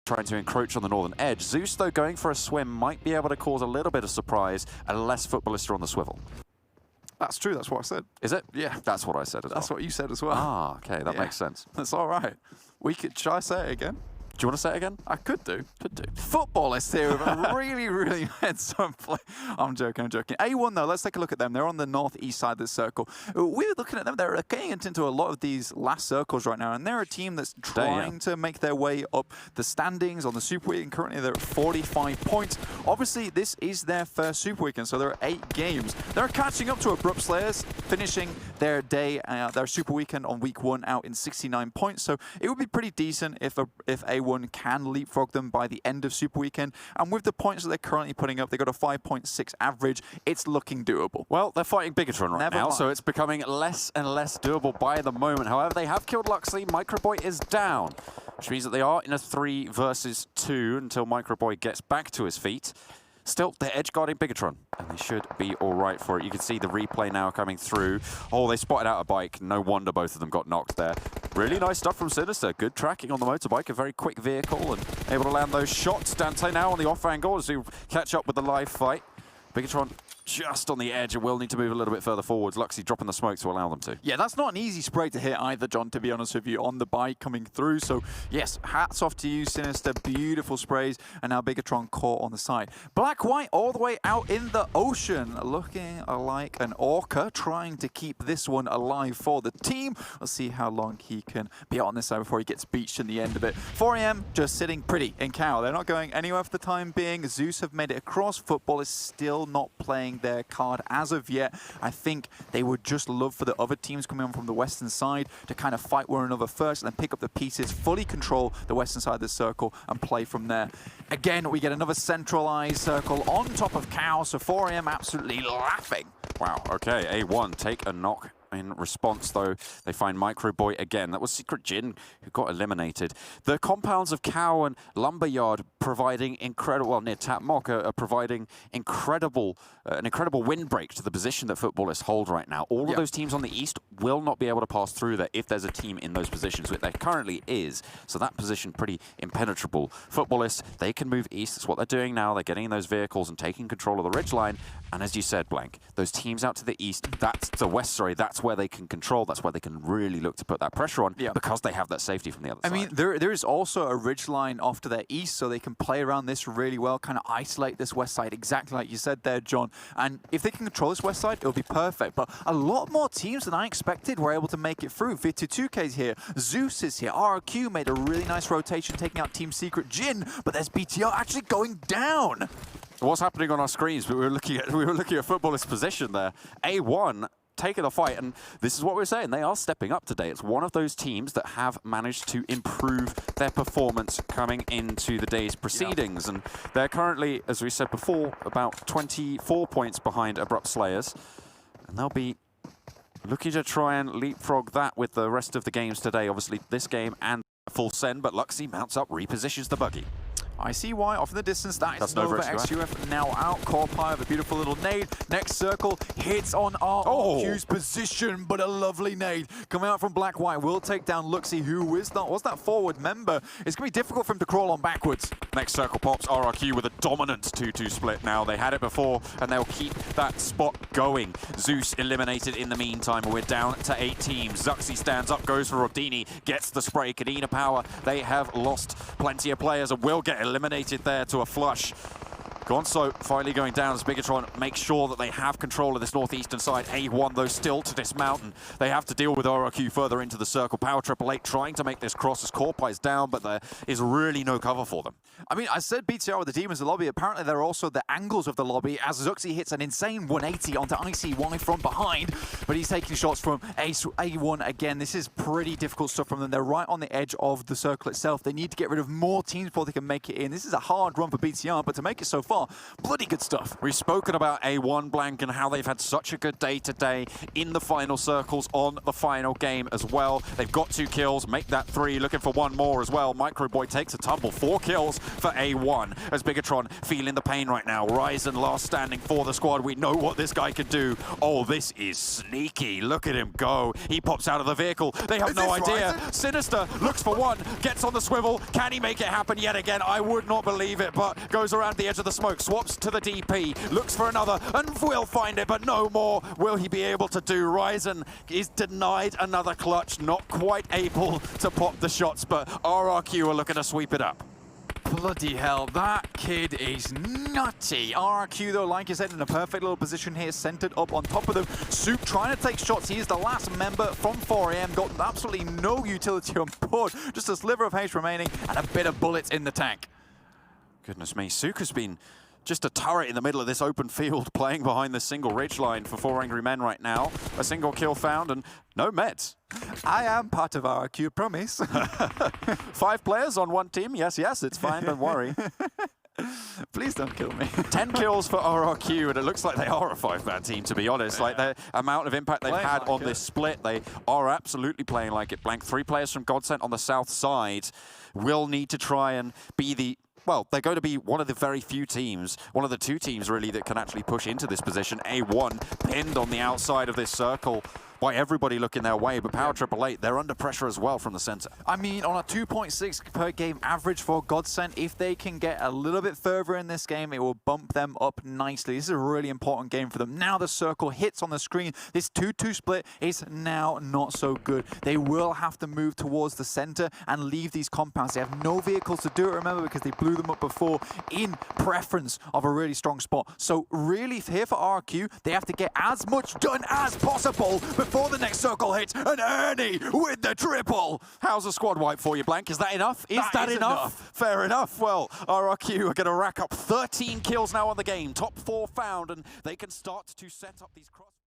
trying to encroach on the northern edge. Zeus, though, going for a swim might be able to cause a little bit of surprise unless Footballists are on the swivel. That's true, that's what I said. Is it? Yeah. That's what I said as well. That's what you said as well. Ah, okay, that makes sense. That's all right. Should I say it again? Do you want to say it again? I could do. Could do. Footballists here with a really handsome play. I'm joking. A1 though, let's take a look at them. They're on the northeast side of the circle. We're looking at them. They're getting into a lot of these last circles right now, and they're a team that's trying to make their way up the standings on the Super Weekend. Currently, they're at 45 points. Obviously, this is their first Super Weekend, so there are 8 games. They're catching up to Abrupt Slayers, finishing their day, their Super Weekend on week 1 out in 69 points. So it would be pretty decent if A1 can leapfrog them by the end of Super Weekend. And with the points that they're currently putting up, they've got a 5.6 average. It's looking doable. Well, they're fighting Bigatron right now, so it's becoming less and less doable by the moment. However, they have killed Luxley. Microboy is down, which means that they are in a 3 versus 2 until Microboy gets back to his feet. Still, they're edge guarding Bigatron, and they should be all right for it. You can see the replay now coming through. Oh, they spotted out a bike. No wonder both of them got knocked there. Really nice stuff from Sinister. Good tracking on the motorbike, a very quick vehicle, and able to land those shots. Dante now on the off angle as we catch up with the live fight. Bigatron just on the edge and will need to move a little bit further forwards. Luxy dropping the smoke to allow them to. Yeah, that's not an easy spray to hit either, John, to be honest with you, on the bike coming through. So, yes, hats off to you, Sinister. Beautiful sprays. And now Bigatron caught on the side. Black-White all the way out in the ocean, looking like an orca, trying to keep this one alive for the team. We'll see how long he can be out on this side before he gets beached in the end of it. 4am just sitting pretty in cow. They're not going anywhere for the time being. Zeus have made it across. Football is still not playing their card as of yet. I think they would just love for the other teams coming on from the western side to kind of fight one another first and then pick up the pieces, fully control the western side of the circle and play from there. Again, we get another centralized circle on top of Cow, so 4am absolutely laughing. Wow, okay, A1 take a knock. In response, though, they find Microboy again. That was Secret Jin who got eliminated. The compounds of Cow and Lumberyard providing incredible, well, near Tap Mock are providing incredible, an incredible windbreak to the position that Footballists hold right now. All of those teams on the east will not be able to pass through there if there's a team in those positions, which there currently is. So that position pretty impenetrable. Footballists, they can move east. That's what they're doing now. They're getting in those vehicles and taking control of the ridgeline. And as you said, Blank, those teams out to the east, that's the west, sorry, that's where they can control, that's where they can really look to put that pressure on because they have that safety from the other side. I mean, there is also a ridge line off to their east, so they can play around this really well, kind of isolate this west side, exactly like you said there, John. And if they can control this west side, it'll be perfect. But a lot more teams than I expected were able to make it through. Vitu2K's here, Zeus is here, RQ made a really nice rotation, taking out Team Secret Jin, but there's BTR actually going down. What's happening on our screens? We were looking at Footballists' position there. A1 taking the fight, and this is what we're saying. They are stepping up today. It's one of those teams that have managed to improve their performance coming into the day's proceedings. And they're currently, as we said before, about 24 points behind Abrupt Slayers. And they'll be looking to try and leapfrog that with the rest of the games today. Obviously, this game and full send, but Luxy mounts up, repositions the buggy. I see why, off in the distance, that is Nova XUF now out. Corpire with a beautiful little nade. Next circle hits on RQ's position, but a lovely nade coming out from Black-White will take down Luxy, who is was that forward member. It's going to be difficult for him to crawl on backwards. Next circle pops, RRQ with a dominant 2-2 split now. They had it before, and they'll keep that spot going. Zeus eliminated in the meantime, and we're down to 8 teams. Zuxi stands up, goes for Rodini, gets the spray. Kadena Power, they have lost plenty of players and will get eliminated there to a flush. Gonzo finally going down as Bigatron makes sure that they have control of this northeastern side. A1, though, still to dismount, and they have to deal with RRQ further into the circle. Power 888 trying to make this cross as Corpie's down, but there is really no cover for them. I mean, I said BTR with the Demons in the lobby. Apparently, there are also the angles of the lobby as Zuxi hits an insane 180 onto ICY from behind, but he's taking shots from A1 again. This is pretty difficult stuff from them. They're right on the edge of the circle itself. They need to get rid of more teams before they can make it in. This is a hard run for BTR, but to make it so far, far. Bloody good stuff. We've spoken about A1 Blank and how they've had such a good day today in the final circles on the final game as well. They've got 2 kills, make that 3, looking for 1 more as well. Microboy takes a tumble, 4 kills for A1 as Bigatron feeling the pain right now. Ryzen last standing for the squad. We know what this guy can do. Oh, this is sneaky. Look at him go. He pops out of the vehicle. They have no idea. Ryzen? Sinister looks for 1, gets on the swivel. Can he make it happen yet again? I would not believe it, but goes around the edge of the smoke, swaps to the DP, looks for another, and will find it, but no more will he be able to do. Ryzen is denied another clutch, not quite able to pop the shots, but RRQ are looking to sweep it up. Bloody hell, that kid is nutty. RRQ, though, like you said, in a perfect little position here, centered up on top of them. Soup trying to take shots. He is the last member from 4AM. Got absolutely no utility on board. Just a sliver of haste remaining and a bit of bullets in the tank. Goodness me, Suka's been just a turret in the middle of this open field, playing behind the single ridge line for 4 Angry Men right now. A single kill found and no meds. I am part of RRQ, promise. 5 players on 1 team. Yes, it's fine, don't worry. Please don't kill me. 10 kills for RRQ, and it looks like they are a 5-man team, to be honest. Like, the amount of impact they've had on this split, they are absolutely playing like it. Blank 3 players from Godsent on the south side will need to try and be the... Well, they're going to be one of the very few teams, one of the 2 teams really that can actually push into this position. A1 pinned on the outside of this circle by everybody looking their way, but Power 888, they're under pressure as well from the center. I mean, on a 2.6 per game average for Godsent, if they can get a little bit further in this game, it will bump them up nicely. This is a really important game for them. Now the circle hits on the screen. This 2-2 split is now not so good. They will have to move towards the center and leave these compounds. They have no vehicles to do it, remember, because they blew them up before in preference of a really strong spot. So really, here for RQ, they have to get as much done as possible before the next circle hits, and Ernie with the triple. How's a squad wipe for you, Blank? Is that enough? Is that enough? Fair enough. Well, RRQ are going to rack up 13 kills now on the game. Top 4 found, and they can start to set up these cross...